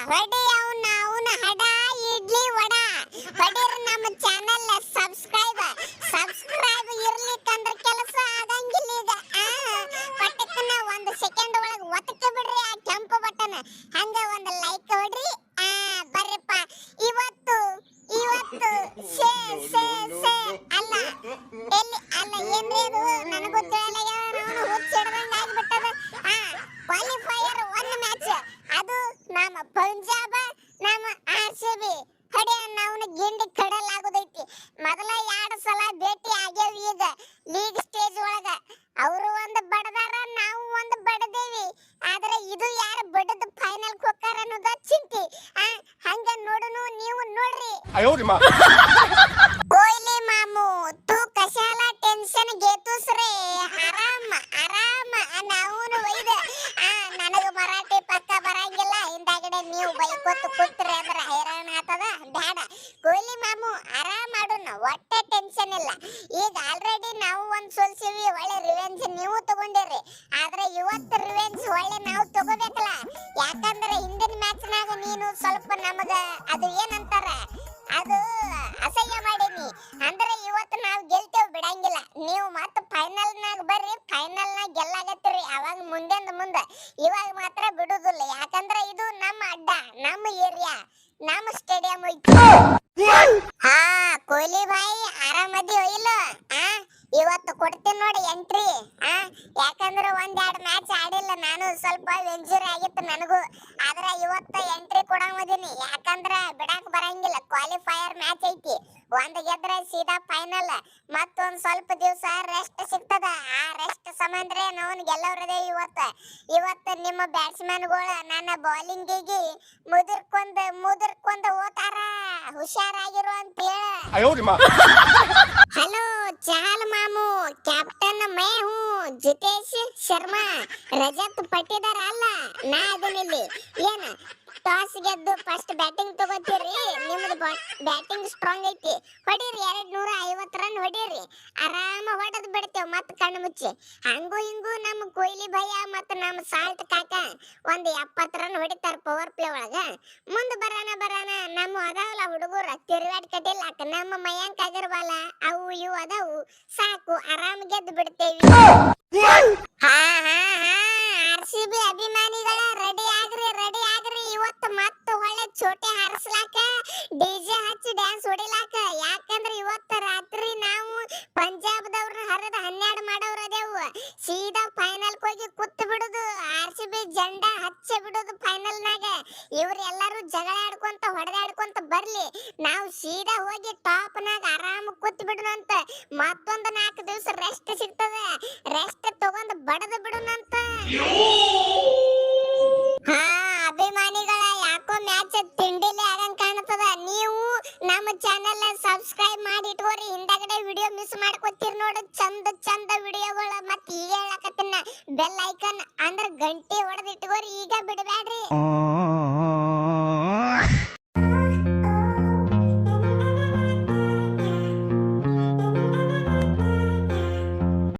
ಹೊಡಿ ಅವನ ಹಡ ಇಡ್ಲಿ ವಡ ಹೊಡಿರಿ ನಮ್ಮ ಚಾನೆಲ್ ಸಬ್ಸ್ಕ್ರೈಬ್ ಇರ್ಲಿಕ್ಕಂದ್ರ ಕೆಲಸ ಆಗಂಗಿಲ್ಲ ಈಗ ಪಟ್ಟಕ್ಕನ ಒಂದು ಸೆಕೆಂಡ್ ಒಳಗೆ ಒತ್ತಕ್ಕೆ ಬಿಡ್ರಿ ಆ ಕೆಂಪು ಬಟನ್ ಹಂಗ ಒಂದು ಲೈಕ್ ಹೊಡ್ರಿ ಬರ್ರಿಪ್ಪ ಇವತ್ತು ಸೇ ಅಲ್ಲ ಎಲ್ಲಿ ಅಲ್ಲ ಏನ್ರಿ ಇದು ನನಗೆ ಗೊತ್ತಿಲ್ಲ ನಾನು ಹುಚ್ಚಿಡ್ದಂಗ ಆಗಿಬಿಟ್ಟದ ಕ್ವಾಲಿಫೈಯರ್ ಒಂದು ಮ್ಯಾಚ್ ಅದು ನಮ್ಮ ಪಂಜಾಬ್ ನಮ್ಮ ಆರ್ಸಿಬಿ ಕಡೆ ನಾವು ಗಿಂಡಿ ಕಡಲಾಗೋದೈತಿ ಮೊದಲ 2 ಸಲ ಭೇಟಿ ಆಗ್ಯಾವ ಈಗ ಲೀಗ್ ಸ್ಟೇಜ್ ಒಳಗ ಅವರು ಒಂದು ಬಡದಾರ ನಾವು ಒಂದು ಬಡದೇವಿ ಆದ್ರೆ ಇದು ಯಾರು ಬಡದ ಫೈನಲ್ ಹೋಗ್ತಾರ ಅನ್ನೋದ ಚಿಂತಿ ಹಂಗ ನೋಡುನು ನೀವು ನೋಡ್ರಿ ಕೊಹ್ಲಿ ಮಾಮು ತೂ ಕಶಾಲ ಟೆನ್ಷನ್ ಗೆತುಸ್ ರೇ ಆರಾಮ ನಾವು ಒಯ್ದ ನನಗ ಮರಾಠಿ ಪಕ್ಕ ಬರಂಗಿಲ್ಲ ಹಿಂದಾಗಡೆ ನೀವು ಬೈಕೊತ್ತು ಕೂತ್ರೆ ಅಂದ್ರೆ ಹೈರಾಣ ಆತದ ಬೇಡ ಕೊಹ್ಲಿ ಮಾಮು ಆರಾಮ ಮಾಡೋಣ ಒಟ್ಟೆ ಟೆನ್ಷನ್ ಇಲ್ಲ ಈಗ ಆಲ್ರೆಡಿ ನಾವು ಒಂದು ಸೋಲ್ಸಿವಿ ಒಳ್ಳೆ ರಿವೆಂಜ್ ನೀವು ತಗೊಂಡಿರಿ ಆದ್ರೆ ಇವತ್ತು ರಿವೆಂಜ್ ಒಳ್ಳೆ ನಾವು ತಗೋಬೇಕಲ್ಲ ಯಾಕಂದ್ರೆ ಹಿಂದಿನ ಮ್ಯಾಚ್ನಾಗ ನೀನು ಸ್ವಲ್ಪ ನಮಗ ಅದು ಏನಂತಾರ ಅದು ಅಸಹ್ಯ ಮಾಡೀನಿ ಅಂದ್ರೆ ಇವತ್ತು ನಾವು ಗೆಲ್ತೇವೆ ಬಿಡಂಗಿಲ್ಲ ನೀವು ಮತ್ತೆ ಫೈನಲ್ನಾಗ ಬರ್ರಿ ಫೈನಲ್ನಾಗ ಗೆಲ್ಲಾಗತ್ತೀರಿ ಅವಾಗ ಮುಂದೆ ಇವಾಗ ಮಾತ್ರ ಬಿಡುದಿಲ್ಲ ಯಾಕಂದ್ರೆ ಇದು ನಮ್ಮ ಅಡ್ಡ ನಮ್ಮ ಏರಿಯಾ ನಮ್ಮ ಸ್ಟೇಡಿಯಂ ಐತಿ ಕೊಹ್ಲಿ ಭಾಯಿ ಆರಾಮದಿ ಇಲ್ಲ ಇವತ್ತು ಕೊಡ್ತೀನಿ ನೋಡಿ ಎಂಟ್ರಿ ಯಾಕಂದ್ರೆ 1-2 ಮ್ಯಾಚ್ ಆಡಿಲ್ಲ ನಾನು ಸ್ವಲ್ಪ ಇಂಜುರಿ ಆಗಿತ್ತು ನನಗೂ ಆದ್ರೆ ಇವತ್ತು ಎಂಟ್ರಿ ಕೊಡಂಗಿದೀನಿ ಯಾಕಂದ್ರೆ ಬಿಡಾಕ್ ಬರಂಗಿಲ್ಲ ಕ್ವಾಲಿಫೈಯರ್ ಮ್ಯಾಚ್ ಐತಿ ಒಂದು ಗೆದ್ರೆ ಸೀದಾ ಫೈನಲ್ ಮತ್ತೊಂದು ಸ್ವಲ್ಪ ದಿವಸ ರೆಸ್ಟ್ ಸಿಗ್ತದ ಆ ರೆಸ್ಟ್ ಸಮಂದ್ರೆ ನಾವು ಗೆಲ್ಲವ್ರದೇ ಇವತ್ತು ನಿಮ್ಮ ಬ್ಯಾಟ್ಸ್ಮನ್ಗಳು ನನ್ನ ಬೌಲಿಂಗಿಗೆ ಮುದುರ್ಕೊಂಡ್ ಹೋತಾರ ಹುಷಾರಾಗಿರು ಅಂತ ಹೇಳ ಹಲೋ ಚಾಲ್ ಮಾಮು ಕ್ಯಾಪ್ಟನ್ ಮೈ ಹೂ ಜಿತೇಶ್ ಶರ್ಮಾ ರಜತ್ ಪಟ್ಟಿದಾರ ಅಲ್ಲ ನಾ ಅದನ್ನಿಲ್ಲಿ ಏನ ಟಾಸ್ ಗೆದ್ದು ಫಸ್ಟ್ ಬ್ಯಾಟಿಂಗ್ ತಗೋತೀರಿ ನಿಮ್ದು ಬ್ಯಾಟಿಂಗ್ ಸ್ಟ್ರಾಂಗ್ ಐತಿ ಹೊಡೀರಿ 250 ರನ್ ಹೊಡೀರಿ ಆರಾಮ ಹೊಡೆದ್ ಬಿಡ್ತೇವ್ ಮತ್ ಕಣ್ಣು ಮುಚ್ಚಿ ಹಂಗೂ ಹಿಂಗೂ ನಮ್ಮ ಕೊಹ್ಲಿ ಭಯ್ಯ ಮತ್ತ ನಮ್ಮ ಸಾಲ್ಟ್ ಕಾಕ ಒಂದು 70 ರನ್ ಹೊಡಿತಾರ ಪವರ್ ಪ್ಲೇ ಒಳಗ ಮುಂದೆ ಬರಾನ ನಮ್ಮ ಅದಾವಲ್ಲ ಹುಡುಗರ ತಿರುವಾಡ್ ಕಟ್ಟಿಲಾಕ ನಮ್ಮ ಮಯಾಂಕ್ ಅಗರ್ವಾಲ ಅವು ಇವು ಅದಾವು ಸಾಕು ಆರಾಮ ಗೆದ್ದು ಬಿಡ್ತೇವಿ ಆರ್ಸಿಬಿ ಅಭಿಮಾನಿಗಳ ರೆಡಿ ಆಗ್ರಿ ಇವತ್ತು ಮತ್ತೆ ಒಳ್ಳೆ ಚೋಟೆ ಹಾರಿಸ್ಲಾಕ ಡಿಜೆ ಹಚ್ಚಿ ಡ್ಯಾನ್ಸ್ ಹೊಡಿಲಾಕ ಯಾಕಂದ್ರೆ ಇವತ್ತು ರಾತ್ರಿ ನಾವು ಪಂಜಾಬ್ದವ್ರನ್ನ ಹರಿದ 12 ಮಾಡವ್ರ ಅದೇವು ಸೀದಾ ಫೈನಲ್ ಹೋಗಿ ಕುತ್ತು ಬಿಡುದು ಆರ್ಸಿಬಿ ಜೆಂಡಾ ಹಚ್ಚಿ ಬಿಡುದು ಫೈನಲ್ನಾಗ ಇವ್ರೆಲ್ಲರೂ ಜಗಳ ಆಡ್ಕೊಂತ ಹೊಡೆದಾಡ್ಕೊಂತ ಬರ್ಲಿ ನಾವು ಸೀದಾ ಹೋಗಿ ಟಾಪ್ ನಾಗ ಆರಾಮ ಕುತ್ತು ಬಿಡುನಂತ ಮತ್ತೊಂದು 4 ದಿವಸ ರೆಸ್ಟ್ ಸಿಗ್ತದೆ ರೆಸ್ಟ್ ತಗೊಂಡು ಬಡದು ಬಿಡುನಂತ ಅಭಿಮಾನಿಗಳ ಯಾಕೋ ಮ್ಯಾಚ್ ತಿಂಡಿಲೆ ಆಗಂಗ್ ಕಾಣ್ತದ ನೀವು ನಮ್ಮ ಚಾನೆಲ್ ಸಬ್ಸ್ಕ್ರೈಬ್ ಮಾಡಿ ಇಟ್ಕೋರಿ ಹಿಂದಗಡೆ ವಿಡಿಯೋ ಮಿಸ್ ಮಾಡ್ಕೊತೀರಿ ನೋಡು ಚಂದ ವಿಡಿಯೋಗಳು ಮತ್ತೆ ಈಗ ಹೇಳಕತ್ತಿನ ಬೆಲ್ ಐಕನ್ ಅಂದ್ರೆ ಗಂಟೆ ಹೊಡೆದು ಇಟ್ಕೋರಿ ಈಗ ಬಿಡಬೇಡ್ರಿ